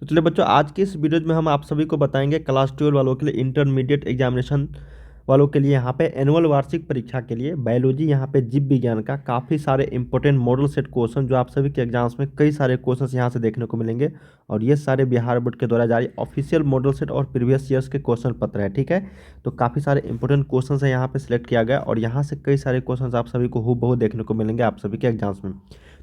तो चलिए बच्चों, आज की इस वीडियो में हम आप सभी को बताएंगे क्लास 12 वालों के लिए इंटरमीडिएट एग्जामिनेशन वालों के लिए यहाँ पे एनुअल वार्षिक परीक्षा के लिए बायोलॉजी यहाँ पे जीव विज्ञान का काफ़ी सारे इंपॉर्टेंट मॉडल सेट क्वेश्चन जो आप सभी के एग्जाम्स में कई सारे क्वेश्चंस यहाँ से देखने को मिलेंगे। और ये सारे बिहार बोर्ड के द्वारा जारी ऑफिशियल मॉडल सेट और प्रीवियस ईयर्स के क्वेश्चन पत्र है। ठीक है, तो काफ़ी सारे इंपॉर्टेंट क्वेश्चन है यहाँ पे सिलेक्ट किया गया और यहाँ से कई सारे क्वेश्चन आप सभी को हूबहू देखने को मिलेंगे आप सभी के एग्जाम्स में।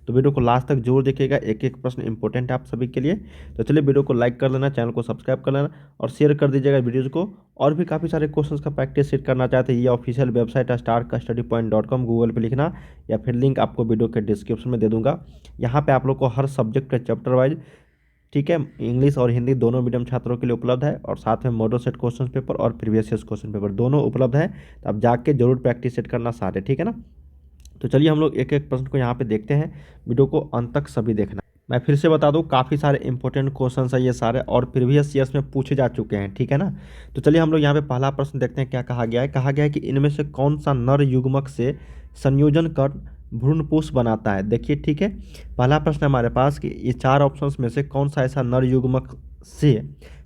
तो वीडियो को लास्ट तक जरूर देखिएगा, एक एक प्रश्न इंपॉर्टेंट है आप सभी के लिए। तो चलिए वीडियो को लाइक कर लेना, चैनल को सब्सक्राइब कर लेना और शेयर कर दीजिएगा वीडियोज़ को। और भी काफ़ी सारे क्वेश्चंस का प्रैक्टिस सेट करना चाहते हैं, ये ऑफिशियल वेबसाइट है starkastudypoint.com, गूगल पे लिखना या फिर लिंक आपको वीडियो के डिस्क्रिप्शन में दे दूंगा। यहाँ पे आप लोग को हर सब्जेक्ट का चैप्टर वाइज, ठीक है, इंग्लिश और हिंदी दोनों मीडियम छात्रों के लिए उपलब्ध है और साथ में मॉडल सेट क्वेश्चन पेपर और प्रीवियस ईयर क्वेश्चन पेपर दोनों उपलब्ध है। तो आप जाके जरूर प्रैक्टिस सेट करना सारे, ठीक है ना। तो चलिए हम लोग एक एक प्रश्न को यहाँ पे देखते हैं, वीडियो को अंत तक सभी देखना। मैं फिर से बता दूं, काफ़ी सारे इंपॉर्टेंट क्वेश्चन है ये सारे और प्रीवियस ईयर्स में पूछे जा चुके हैं, ठीक है ना। तो चलिए हम लोग यहाँ पे पहला प्रश्न देखते हैं क्या कहा गया है। कहा गया है कि इनमें से कौन सा नर युग्मक से संयोजन कर भ्रूणपोष बनाता है। देखिए, ठीक है, पहला प्रश्न हमारे पास कि ये चार ऑप्शंस में से कौन सा ऐसा नर युग्मक से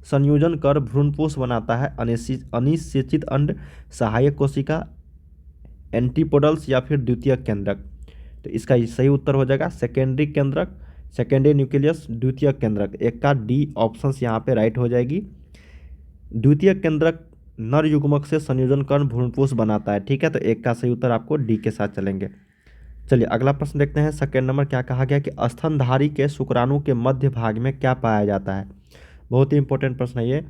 संयोजन कर भ्रूणपोष बनाता है। अनिषेचित अंड, सहायक कोशिका, एंटीपोडल्स या फिर द्वितीयक केंद्रक। तो इसका सही उत्तर हो जाएगा सेकेंडरी केंद्रक, सेकेंडरी न्यूक्लियस, द्वितीयक केंद्रक। एक का डी ऑप्शंस यहाँ पे राइट हो जाएगी। द्वितीयक केंद्रक नर युग्मक से संयोजन कर भ्रूणपोष बनाता है, ठीक है, तो एक का सही उत्तर आपको डी के साथ चलेंगे। चलिए अगला प्रश्न देखते हैं। सेकेंड नंबर क्या कहा गया कि स्तनधारी के शुक्राणु के मध्य भाग में क्या पाया जाता है। बहुत ही इंपॉर्टेंट प्रश्न है ये।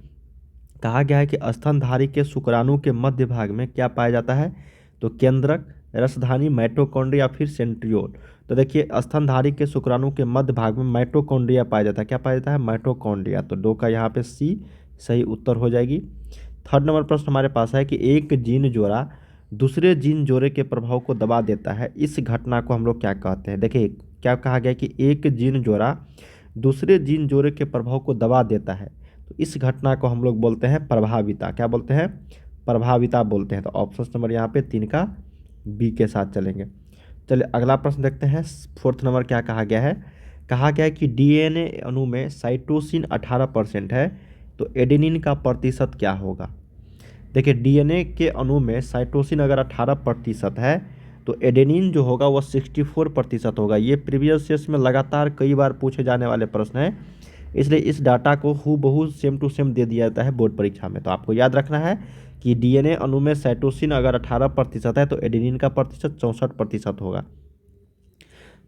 कहा गया है कि स्तनधारी के शुक्राणु के मध्य भाग में क्या पाया जाता है। तो केंद्रक, रसधानी, माइटोकॉन्ड्रिया या फिर सेंट्रियोल। तो देखिए, स्तनधारी के शुक्राणु के मध्य भाग में माइटोकॉन्ड्रिया पाया जाता है। क्या पाया जाता है? माइटोकॉन्ड्रिया। तो दो का यहाँ पे सी सही उत्तर हो जाएगी। थर्ड नंबर प्रश्न हमारे पास है कि एक जीन जोड़ा दूसरे जीन जोड़े के प्रभाव को दबा देता है, इस घटना को हम लोग क्या कहते हैं। देखिए क्या कहा गया कि एक जीन जोड़ा दूसरे जीन जोड़े के प्रभाव को दबा देता है, तो इस घटना को हम लोग बोलते हैं प्रभाविता। क्या बोलते हैं? प्रभाविता बोलते हैं। तो ऑप्शन नंबर यहाँ पे 3 का बी के साथ चलेंगे। चलिए अगला प्रश्न देखते हैं। फोर्थ नंबर क्या कहा गया है। कहा गया है कि डीएनए अणु में साइटोसिन 18% है, तो एडेनिन का प्रतिशत क्या होगा। देखिए, डीएनए के अणु में साइटोसिन अगर 18% है तो एडेनिन जो होगा वह 64% होगा। ये प्रीवियस ईयर्स में लगातार कई बार पूछे जाने वाले प्रश्न हैं, इसलिए इस डाटा को हूबहू सेम टू सेम दे दिया जाता है बोर्ड परीक्षा में। तो आपको याद रखना है कि डीएनए अणु में साइटोसिन अगर 18% है तो एडेनिन का प्रतिशत 64% होगा।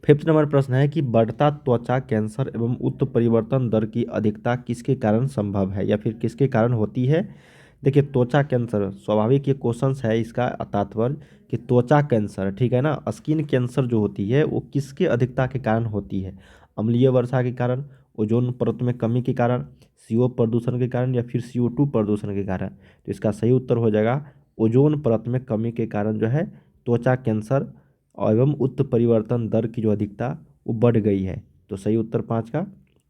फिफ्थ नंबर प्रश्न है कि बढ़ता त्वचा कैंसर एवं उत्परिवर्तन दर की अधिकता किसके कारण संभव है या फिर किसके कारण होती है। देखिए, त्वचा कैंसर स्वाभाविक ये क्वेश्चन है, इसका तात्पर्य कि त्वचा कैंसर, ठीक है ना, स्किन कैंसर जो होती है वो किसके अधिकता के कारण होती है। अम्लीय वर्षा के कारण, ओजोन परत में कमी के कारण, CO प्रदूषण के कारण या फिर CO2 प्रदूषण के कारण। तो इसका सही उत्तर हो जाएगा ओजोन परत में कमी के कारण जो है त्वचा कैंसर एवं उत्परिवर्तन दर की जो अधिकता वो बढ़ गई है। तो सही उत्तर 5 का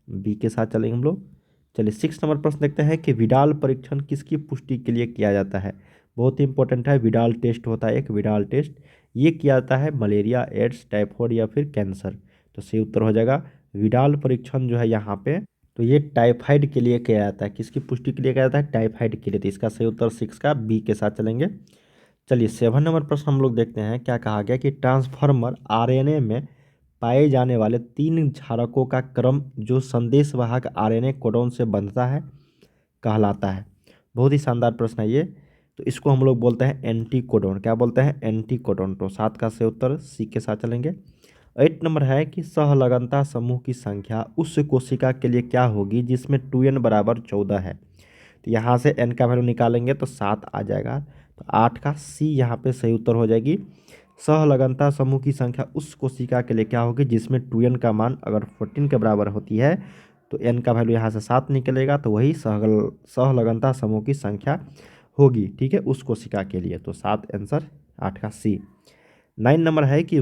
बी के साथ चलेंगे हम लोग। चलिए 6 नंबर प्रश्न देखते हैं कि विडाल परीक्षण किसकी पुष्टि के लिए किया जाता है। बहुत ही इंपॉर्टेंट है, विडाल टेस्ट होता है एक, विडाल टेस्ट ये किया जाता है मलेरिया, एड्स, टाइफॉइड या फिर कैंसर। तो सही उत्तर हो जाएगा विडाल परीक्षण जो है यहाँ पे, तो ये टाइफाइड के लिए किया जाता है। किसकी पुष्टि के लिए किया जाता है? टाइफाइड के लिए। तो इसका सही उत्तर 6 का बी के साथ चलेंगे। चलिए 7 नंबर प्रश्न हम लोग देखते हैं। क्या कहा गया कि ट्रांसफॉर्मर आरएनए में पाए जाने वाले 3 क्षारकों का क्रम जो संदेशवाहक आरएनए कोडोन से बंधता है कहलाता है। बहुत ही शानदार प्रश्न है ये। तो इसको हम लोग बोलते हैं एंटी कोडोन। क्या बोलते हैं? Anti codon. तो 7 का सही उत्तर सी के साथ चलेंगे। 8 नंबर है कि सहलगनता समूह की संख्या उस कोशिका के लिए क्या होगी जिसमें 2n बराबर 14 है। तो यहाँ से n का वैल्यू निकालेंगे तो 7 आ जाएगा। तो 8 का सी यहाँ पे सही उत्तर हो जाएगी। सहलगनता समूह की संख्या उस कोशिका के लिए क्या होगी जिसमें 2n का मान अगर 14 के बराबर होती है, तो n का वैल्यू यहाँ से 7 निकलेगा, तो वही सहलगनता समूह की संख्या होगी, ठीक है, उस कोशिका के लिए। तो 7 आंसर 8 का सी। 9 नंबर है कि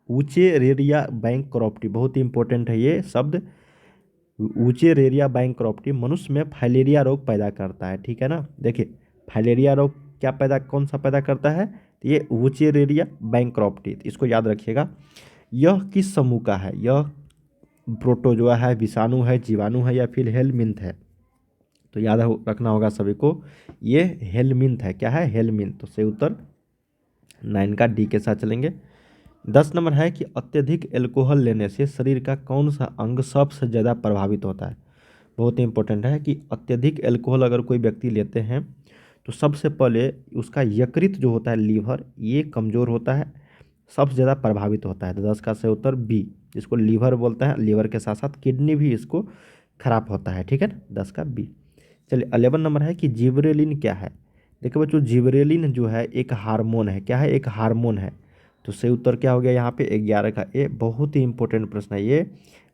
वुचेरेरिया बैंक्रॉप्टी, बहुत ही इंपॉर्टेंट है ये शब्द। वुचेरेरिया बैंक्रॉप्टी मनुष्य में फाइलेरिया रोग पैदा करता है, ठीक है ना। देखिए, फाइलेरिया रोग क्या पैदा, कौन सा पैदा करता है? तो ये वुचेरेरिया बैंक्रॉप्टी, इसको याद रखिएगा। यह किस समूह का है? यह प्रोटोजोआ है, विषाणु है, जीवाणु है या फिर हेलमिंथ है? तो याद रखना होगा सभी को, ये हेलमिंथ है। क्या है? हेलमिंथ। तो सही उत्तर 9 का डी के साथ चलेंगे। 10 नंबर है कि अत्यधिक एल्कोहल लेने से शरीर का कौन सा अंग सबसे ज़्यादा प्रभावित होता है? बहुत ही इंपॉर्टेंट है कि अत्यधिक एल्कोहल अगर कोई व्यक्ति लेते हैं तो सबसे पहले उसका यकृत जो होता है, लीवर, ये कमज़ोर होता है, सबसे ज़्यादा प्रभावित होता है। तो 10 का सही उत्तर बी, जिसको लीवर बोलते हैं, लीवर के साथ साथ किडनी भी इसको खराब होता है। ठीक है ना, 10 का बी। चलिए 11 नंबर है कि जिबरेलिन क्या है? देखिए बच्चों, जिबरेलिन जो है एक हार्मोन है। क्या है? एक हार्मोन है। तो सही उत्तर क्या हो गया यहाँ पे? 11 का ए। बहुत ही इंपॉर्टेंट प्रश्न है ये।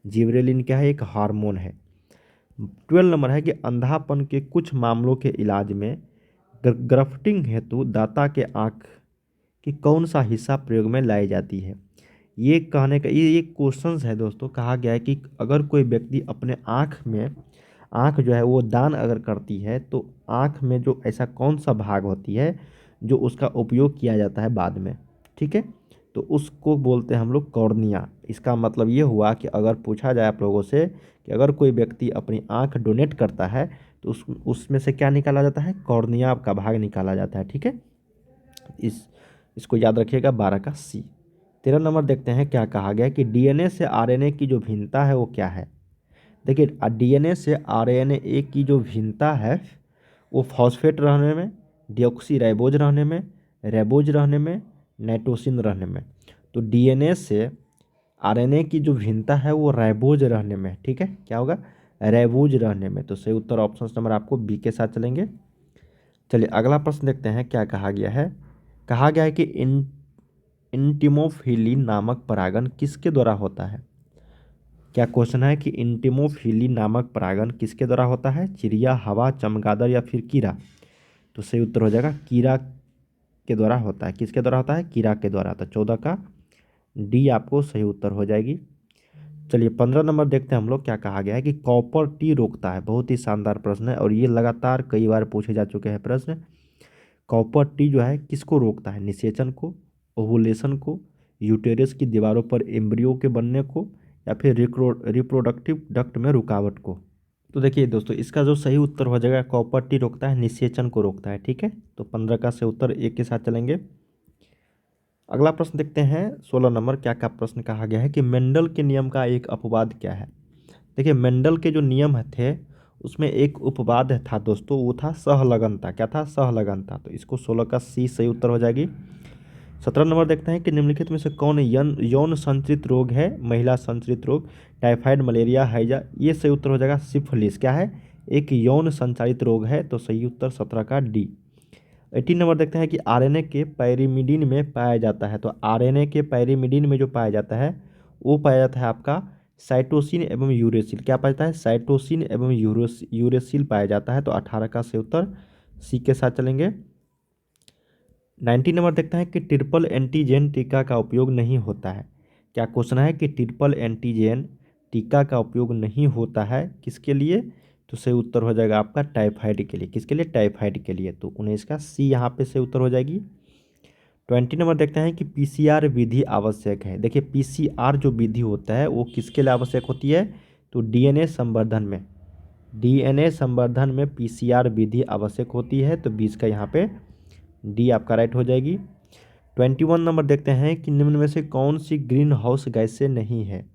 जिबरेलिन क्या है? एक हार्मोन है। 12 नंबर है कि अंधापन के कुछ मामलों के इलाज में ग्राफ्टिंग हेतु दाता के आँख की कौन सा हिस्सा प्रयोग में लाई जाती है? ये कहने का ये क्वेश्चन है दोस्तों। कहा गया है कि अगर कोई व्यक्ति अपने आँख जो है वो दान अगर करती है तो आँख में जो ऐसा कौन सा भाग होती है जो उसका उपयोग किया जाता है बाद में। ठीक है, तो उसको बोलते हैं हम लोग कॉर्निया। इसका मतलब ये हुआ कि अगर पूछा जाए आप लोगों से कि अगर कोई व्यक्ति अपनी आँख डोनेट करता है तो उसमें से क्या निकाला जाता है? कॉर्निया का भाग निकाला जाता है। ठीक है, इसको याद रखिएगा। 12 का सी। 13 नंबर देखते हैं क्या कहा गया कि डीएनए से आरएनए की जो भिन्नता है वो क्या है? देखिए डीएनए से आरएनए की जो भिन्नता है वो फॉस्फेट रहने में, डीऑक्सीराइबोज रहने में, राइबोज रहने में, नाइट्रोसिन रहने में। तो डीएनए से आरएनए की जो भिन्नता है वो राइबोज रहने में। ठीक है, क्या होगा? राइबोज रहने में। तो सही उत्तर ऑप्शन नंबर आपको बी के साथ चलेंगे। चलिए अगला प्रश्न देखते हैं क्या कहा गया है। कहा गया है कि इंटिमोफिली नामक परागण किसके द्वारा होता है? क्या क्वेश्चन है कि इंटिमोफिली नामक परागण किसके द्वारा होता है? चिड़िया, हवा, चमगादड़ या फिर कीड़ा? तो सही उत्तर हो जाएगा कीड़ा के द्वारा होता है। किसके द्वारा होता है? कीड़ा के द्वारा। तो 14 का डी आपको सही उत्तर हो जाएगी। चलिए 15 नंबर देखते हैं हम लोग क्या कहा गया है कि कॉपर टी रोकता है। बहुत ही शानदार प्रश्न है और ये लगातार कई बार पूछे जा चुके हैं प्रश्न। कॉपर टी जो है किसको रोकता है? निषेचन को, ओवुलेशन को, यूटेरस की दीवारों पर एम्ब्रियो के बनने को या फिर रिप्रोडक्टिव डक्ट में रुकावट को? तो देखिए दोस्तों, इसका जो सही उत्तर हो जाएगा कॉपर टी रोकता है, निषेचन को रोकता है। ठीक है, तो 15 का सही उत्तर एक के साथ चलेंगे। अगला प्रश्न देखते हैं 16 नंबर। क्या क्या प्रश्न कहा गया है कि मेंडल के नियम का एक अपवाद क्या है? देखिए मेंडल के जो नियम थे उसमें एक उपवाद था दोस्तों, वो था सहलगनता। क्या था? सहलगनता। तो इसको 16 का सी सही उत्तर हो जाएगी। 17 नंबर देखते हैं कि निम्नलिखित में से कौन यौन संचरित रोग है? महिला संचरित रोग, टाइफाइड, मलेरिया, हैजा? ये सही उत्तर हो जाएगा सिफिलिस। क्या है? एक यौन संचारित रोग है। तो सही उत्तर 17 का डी। 18 नंबर देखते हैं कि आरएनए के पैरिमिडीन में पाया जाता है। तो आरएनए के पैरिमिडीन में जो पाया जाता है वो पाया जाता है आपका साइटोसिन एवं यूरेसिल। क्या पाया जाता है? साइटोसिन एवं यूरेसिल पाया जाता है। तो 18 का सही उत्तर सी के साथ चलेंगे। 19 नंबर देखते हैं कि ट्रिपल एंटीजन टीका का उपयोग नहीं होता है। क्या क्वेश्चन है कि ट्रिपल एंटीजन टीका का उपयोग नहीं होता है किसके लिए? तो सही उत्तर हो जाएगा आपका टाइफाइड के लिए। किसके लिए? टाइफाइड के लिए। तो 19 का सी यहाँ पे सही उत्तर हो जाएगी। 20 नंबर देखते हैं कि पीसीआर विधि आवश्यक है। देखिए पीसीआर जो विधि होता है वो किसके लिए आवश्यक होती है? तो डीएनए संवर्धन में। डीएनए संवर्धन में पीसीआर विधि आवश्यक होती है। तो 20 का यहाँ पे डी आपका राइट हो जाएगी। 21 नंबर देखते हैं कि निम्न में से कौन सी ग्रीन हाउस गैसें नहीं है?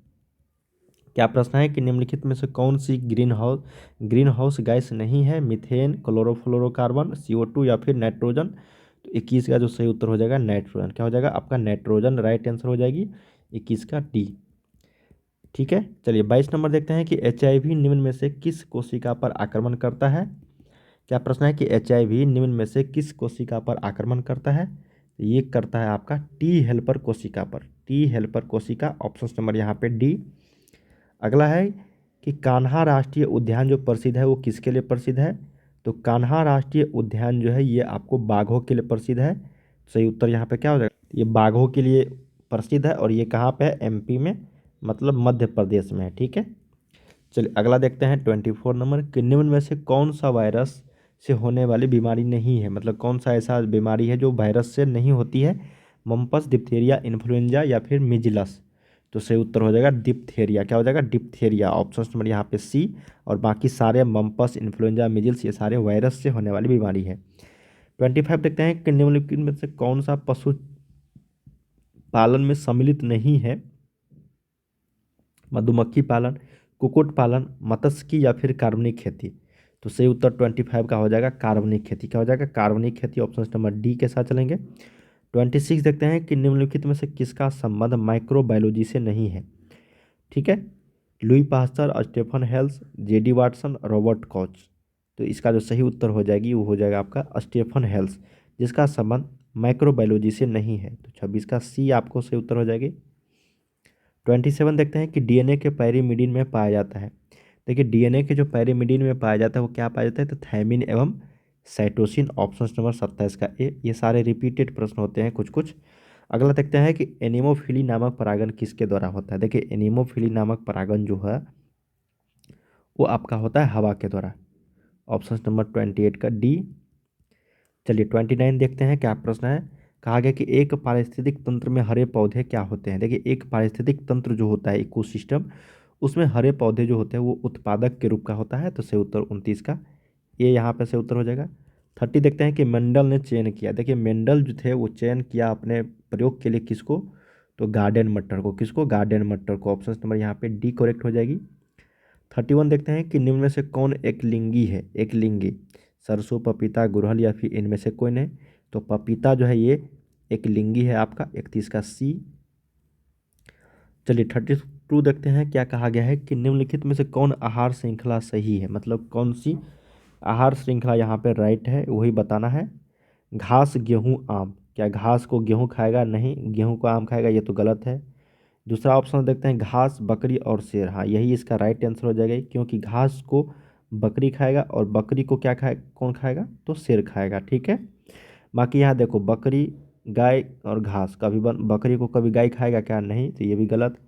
क्या प्रश्न है कि निम्नलिखित में से कौन सी ग्रीन हाउस गैस नहीं है? मीथेन, क्लोरोफ्लोरोकार्बन, CO2 या फिर नाइट्रोजन? तो 21 का जो सही उत्तर हो जाएगा नाइट्रोजन। क्या हो जाएगा आपका? नाइट्रोजन राइट आंसर हो जाएगी 21 का डी। ठीक है, चलिए 22 नंबर देखते हैं कि HIV निम्न में से किस कोशिका पर आक्रमण करता है? क्या प्रश्न है कि HIV निम्न में से किस कोशिका पर आक्रमण करता है? ये करता है आपका टी हेल्पर कोशिका पर। टी हेल्पर कोशिका ऑप्शन नंबर यहाँ पे डी। अगला है कि कान्हा राष्ट्रीय उद्यान जो प्रसिद्ध है वो किसके लिए प्रसिद्ध है? तो कान्हा राष्ट्रीय उद्यान जो है ये आपको बाघों के लिए प्रसिद्ध है। सही उत्तर यहाँ पे क्या हो जाएगा? ये बाघों के लिए प्रसिद्ध है और ये कहाँ पे है? MP में, मतलब मध्य प्रदेश में है। ठीक है, चलिए अगला देखते हैं 24 नंबर कि निम्न में से कौन सा वायरस से होने वाली बीमारी नहीं है? मतलब कौन सा ऐसा बीमारी है जो वायरस से नहीं होती है? मम्पस, डिप्थीरिया, इन्फ्लुएंजा या फिर मिजिलस? तो सही उत्तर हो जाएगा डिप्थेरिया। क्या हो जाएगा? डिप्थेरिया। ऑप्शन नंबर यहाँ पे सी। और बाकी सारे मम्पस, इन्फ्लुएंजा, मिजिल्स, ये सारे वायरस से होने वाली बीमारी है। 25 देखते हैं कि निम्नलिखित में से कौन सा पशु पालन में सम्मिलित नहीं है? मधुमक्खी पालन, कुक्कुट पालन, मत्स्यिकी या फिर कार्बनिक खेती। तो सही उत्तर 25 का हो जाएगा कार्बनिक खेती। क्या हो जाएगा? कार्बनिक खेती। ऑप्शन नंबर डी के साथ चलेंगे। 26 देखते हैं कि निम्नलिखित में से किसका संबंध माइक्रोबायोलॉजी से नहीं है? ठीक है, Louis Pasteur, Stephen Hales, JD Watson, Robert Koch. तो इसका जो सही उत्तर हो जाएगी वो हो जाएगा आपका स्टेफन हेल्स, जिसका संबंध माइक्रोबायोलॉजी से नहीं है। तो 26 का सी आपको सही उत्तर हो जाएगी। 27 देखते हैं कि डीएनए के पैरीमिडीन में पाया जाता है। देखिए डीएनए के जो पैरीमिडीन में पाया जाता है वो क्या पाया जाता है? तो थायमिन एवं साइटोसिन। ऑप्शन नंबर 27 का ए। ये सारे रिपीटेड प्रश्न होते हैं कुछ कुछ। अगला देखते हैं कि एनीमोफिली नामक परागण किसके द्वारा होता है? देखिए एनीमोफिली नामक परागण जो है वो आपका होता है हवा के द्वारा। ऑप्शन नंबर 28 का डी। चलिए 29 देखते हैं क्या प्रश्न है। कहा गया कि एक पारिस्थितिक तंत्र में हरे पौधे क्या होते हैं? देखिए एक पारिस्थितिक तंत्र जो होता है, इकोसिस्टम, उसमें हरे पौधे जो होते हैं वो उत्पादक के रूप का होता है। तो सही उत्तर 29 का ये यहाँ पे सही उत्तर हो जाएगा। 30 देखते हैं कि मेंडल ने चयन किया। देखिए मेंडल जो थे वो चयन किया अपने प्रयोग के लिए किसको? तो गार्डन मटर को। किसको? गार्डन मटर को। ऑप्शन नंबर यहाँ पे डी करेक्ट हो जाएगी। 31 देखते हैं कि निम्न में से कौन एक लिंगी है? एक लिंगी, सरसों, पपीता, गुड़हल या फिर इनमें से कोई नहीं। तो पपीता जो है ये एक लिंगी है आपका। 31 का सी। चलिए 32 देखते हैं क्या कहा गया है कि निम्नलिखित में से कौन आहार श्रृंखला सही है? मतलब कौन सी आहार श्रृंखला यहाँ पे राइट है वही बताना है। घास, गेहूँ, आम। क्या घास को गेहूँ खाएगा? नहीं। गेहूँ को आम खाएगा? ये तो गलत है। दूसरा ऑप्शन देखते हैं घास, बकरी और शेर। हाँ यही इसका राइट आंसर हो जाएगा, क्योंकि घास को बकरी खाएगा और बकरी को क्या खाए, कौन खाएगा? तो शेर खाएगा। ठीक है, बाकी यहाँ देखो बकरी, गाय और घास, कभी बकरी को कभी गाय खाएगा क्या? नहीं, तो ये भी गलत।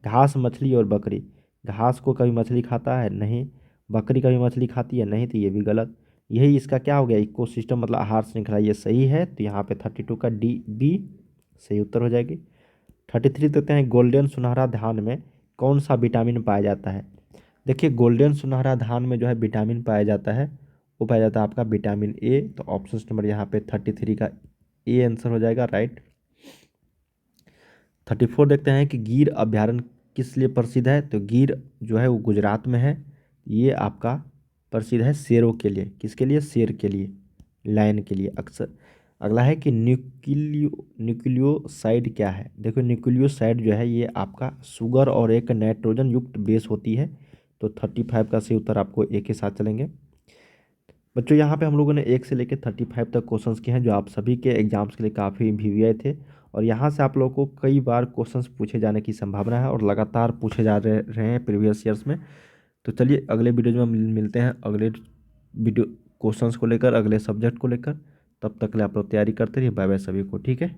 घास, मछली और बकरी, घास को कभी मछली खाता है? नहीं। बकरी कभी मछली खाती है? नहीं, तो ये भी गलत। यही इसका क्या हो गया? इकोसिस्टम मतलब आहार श्रृंखला, ये सही है। तो यहाँ पे 32 का डी बी सही उत्तर हो जाएगी। 33 देते हैं गोल्डन सुनहरा धान में कौन सा विटामिन पाया जाता है? देखिए गोल्डन सुनहरा धान में जो है विटामिन पाया जाता है वो पाया जाता है आपका विटामिन ए। तो ऑप्शन नंबर यहाँ पे 33 का ए आंसर हो जाएगा राइट। 34 देखते हैं कि गिर अभ्यारण्य किस लिए प्रसिद्ध है? तो गिर जो है वो गुजरात में है। ये आपका प्रसिद्ध है शेरों के लिए। किसके लिए? शेर के लिए, लायन के लिए अक्सर। अगला है कि न्यूक्लियोसाइड क्या है? देखो न्यूक्लियोसाइड जो है ये आपका शुगर और एक नाइट्रोजन युक्त बेस होती है। तो 35 का सही उत्तर आपको एक के साथ चलेंगे। बच्चों यहाँ पे हम लोगों ने 1 से लेकर 35 तक क्वेश्चंस किए हैं जो आप सभी के एग्जाम्स के लिए काफ़ी वीवीआई थे। और यहाँ से आप लोगों को कई बार क्वेश्चंस पूछे जाने की संभावना है और लगातार पूछे जा रहे हैं प्रीवियस ईयर्स में। तो चलिए अगले वीडियो में हम मिलते हैं अगले वीडियो क्वेश्चंस को लेकर, अगले सब्जेक्ट को लेकर। तब तक के लिए आप लोग तैयारी करते रहिए। बाय बाय सभी को। ठीक है।